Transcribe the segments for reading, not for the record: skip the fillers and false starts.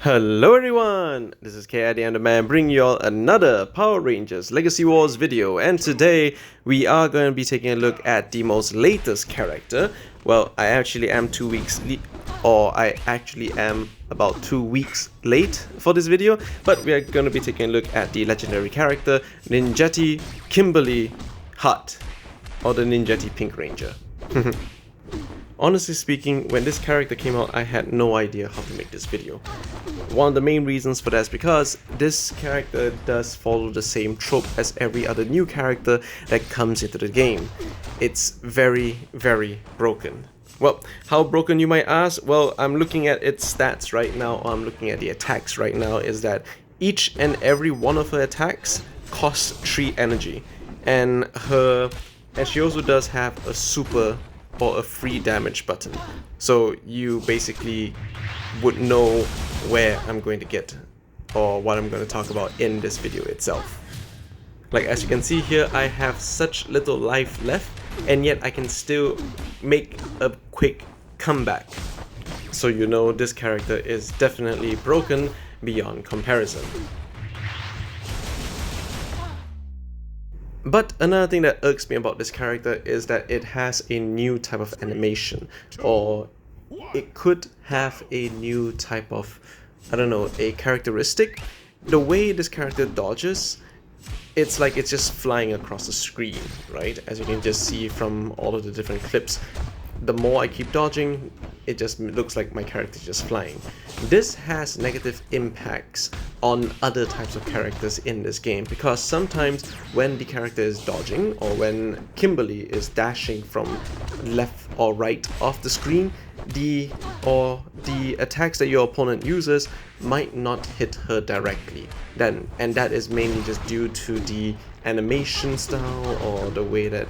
Hello everyone, this is KID and the Man bringing you all another Power Rangers Legacy Wars video, and today we are going to be taking a look at the most latest character. Well, I actually am about 2 weeks late for this video, but we are going to be taking a look at the legendary character Ninjetti Kimberly Hut, or the Ninjetti Pink Ranger. Honestly speaking, when this character came out, I had no idea how to make this video. One of the main reasons for that is because this character does follow the same trope as every other new character that comes into the game. It's very, very broken. Well, how broken you might ask? Well, I'm looking at its stats right now, or I'm looking at the attacks right now, is that each and every one of her attacks costs 3 energy. And she also does have a super or a free damage button, so you basically would know where I'm going to get or what I'm going to talk about in this video itself. Like, as you can see here, I have such little life left, and yet I can still make a quick comeback. So you know this character is definitely broken beyond comparison. But another thing that irks me about this character is that it has a new type of animation, or it could have a new type of, I don't know, a characteristic. The way this character dodges, it's like it's just flying across the screen, right? As you can just see from all of the different clips. The more I keep dodging, it just looks like my character is just flying. This has negative impacts on other types of characters in this game, because sometimes when the character is dodging, or when Kimberly is dashing from left or right off the screen, the attacks that your opponent uses might not hit her directly. And that is mainly just due to the animation style, or the way that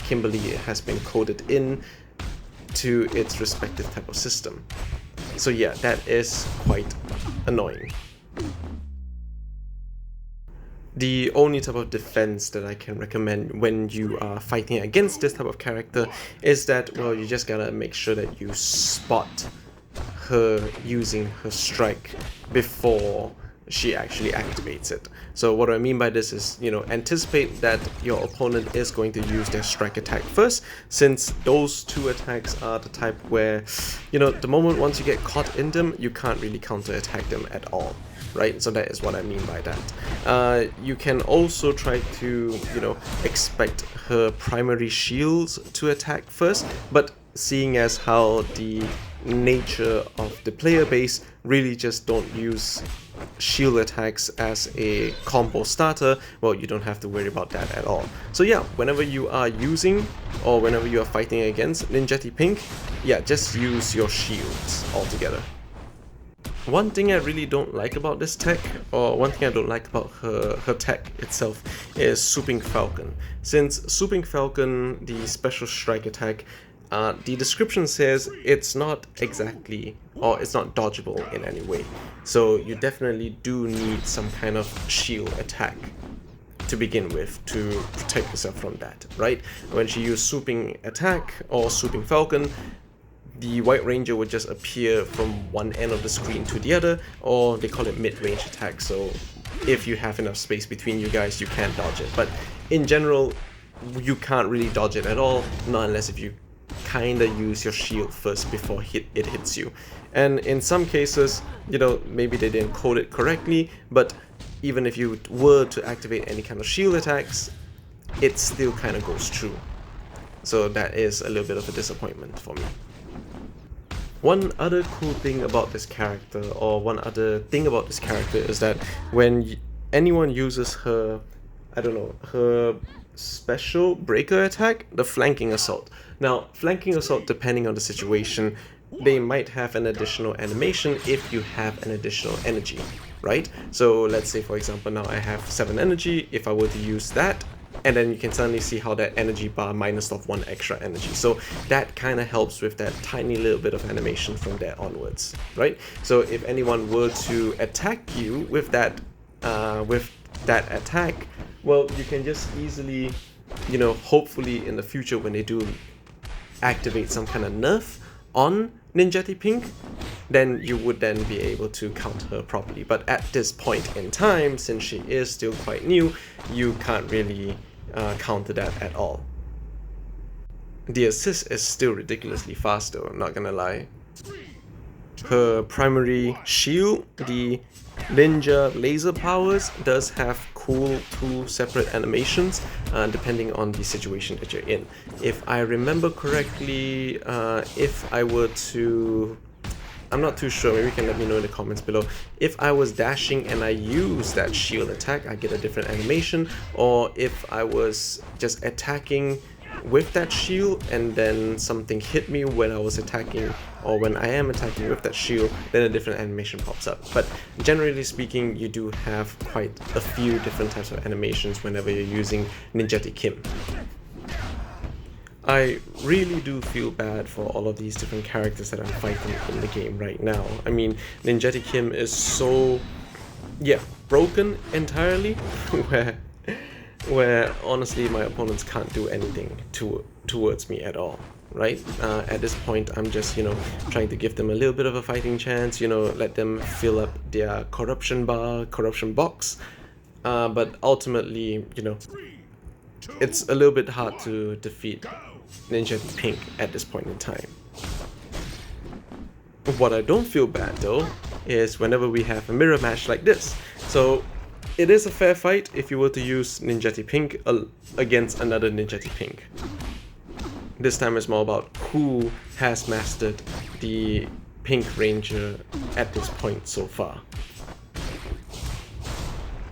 Kimberly has been coded in to its respective type of system. So yeah, that is quite annoying. The only type of defense that I can recommend when you are fighting against this type of character is that, well, you just gotta make sure that you spot her using her strike before she actually activates it. So what I mean by this is, anticipate that your opponent is going to use their strike attack first, since those two attacks are the type where, the moment once you get caught in them, you can't really counter attack them at all, right? So that is what I mean by that. You can also try to, expect her primary shields to attack first, but seeing as how the nature of the player base really just don't use shield attacks as a combo starter, well, you don't have to worry about that at all. So yeah, whenever you are using, or whenever you are fighting against Ninjetti Pink, yeah, just use your shields altogether. One thing I really don't like about this tech, or one thing I don't like about her tech itself, is Swooping Falcon. Since Swooping Falcon, the special strike attack, the description says it's not exactly, or it's not dodgeable in any way. So you definitely do need some kind of shield attack to begin with to protect yourself from that, right? When she used Swooping Attack or Swooping Falcon, the White Ranger would just appear from one end of the screen to the other, or they call it mid-range attack. So if you have enough space between you guys, you can dodge it. But in general, you can't really dodge it at all, not unless if you kinda use your shield first before it hits you. And in some cases, maybe they didn't code it correctly, but even if you were to activate any kind of shield attacks, it still kind of goes through. So that is a little bit of a disappointment for me. One other cool thing about this character, or one other thing about this character, is that when anyone uses her, her special breaker attack, the Flanking Assault. Now, Flanking Assault, depending on the situation, they might have an additional animation if you have an additional energy, right? So let's say, for example, now I have 7 energy. If I were to use that, and then you can suddenly see how that energy bar minus off 1 extra energy. So that kind of helps with that tiny little bit of animation from there onwards, right? So if anyone were to attack you with that attack, well, you can just easily, hopefully in the future when they do activate some kind of nerf on Ninjetti Pink, then you would then be able to counter her properly. But at this point in time, since she is still quite new, you can't really counter that at all. The assist is still ridiculously fast though, I'm not gonna lie. Her primary shield, the Ninja laser powers, does have cool 2 separate animations depending on the situation that you're in. If I remember correctly, if I were to... I'm not too sure, maybe you can let me know in the comments below. If I was dashing and I use that shield attack, I get a different animation, or if I was just attacking with that shield and then something hit me when I was attacking, or when I am attacking with that shield, then a different animation pops up. But generally speaking, you do have quite a few different types of animations whenever you're using Ninjetti Kim. I really do feel bad for all of these different characters that I'm fighting in the game right now. I mean, Ninjetti Kim is so, yeah, broken entirely, where honestly my opponents can't do anything towards me at all, right? At this point, I'm just, trying to give them a little bit of a fighting chance, let them fill up their corruption box, but ultimately, it's a little bit hard to defeat Ninjetti Pink at this point in time. What I don't feel bad though is whenever we have a mirror match like this. So it is a fair fight if you were to use Ninjetti Pink against another Ninjetti Pink. This time it's more about who has mastered the Pink Ranger at this point so far.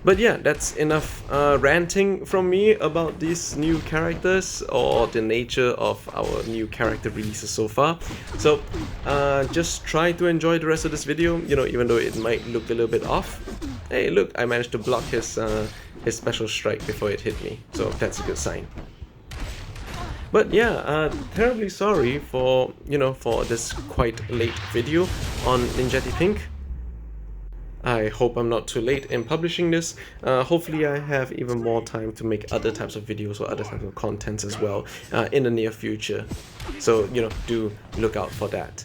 But yeah, that's enough ranting from me about these new characters or the nature of our new character releases so far. So just try to enjoy the rest of this video, even though it might look a little bit off. Hey look, I managed to block his special strike before it hit me, so that's a good sign. But yeah, terribly sorry for, for this quite late video on Ninjetti Pink. I hope I'm not too late in publishing this. Hopefully I have even more time to make other types of videos or other types of contents as well in the near future. So, do look out for that.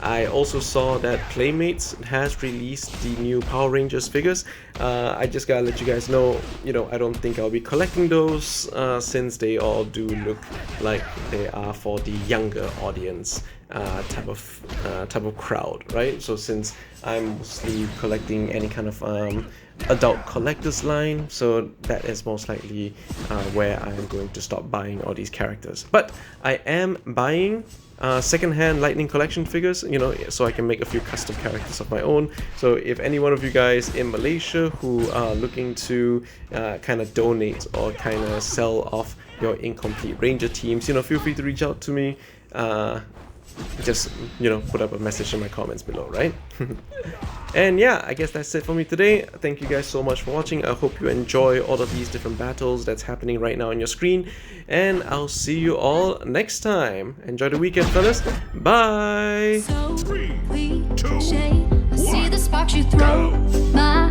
I also saw that Playmates has released the new Power Rangers figures. I just gotta let you guys know, I don't think I'll be collecting those since they all do look like they are for the younger audience type of crowd, right? So since I'm mostly collecting any kind of adult collector's line, so that is most likely where I'm going to stop buying all these characters. But I am buying second-hand Lightning Collection figures, so I can make a few custom characters of my own. So if any one of you guys in Malaysia who are looking to kind of donate or kind of sell off your incomplete Ranger teams, feel free to reach out to me. Just, put up a message in my comments below, right? And yeah, I guess that's it for me today. Thank you guys so much for watching. I hope you enjoy all of these different battles that's happening right now on your screen. And I'll see you all next time. Enjoy the weekend, fellas. Bye! 3, 2, 1, see the sparks you throw. My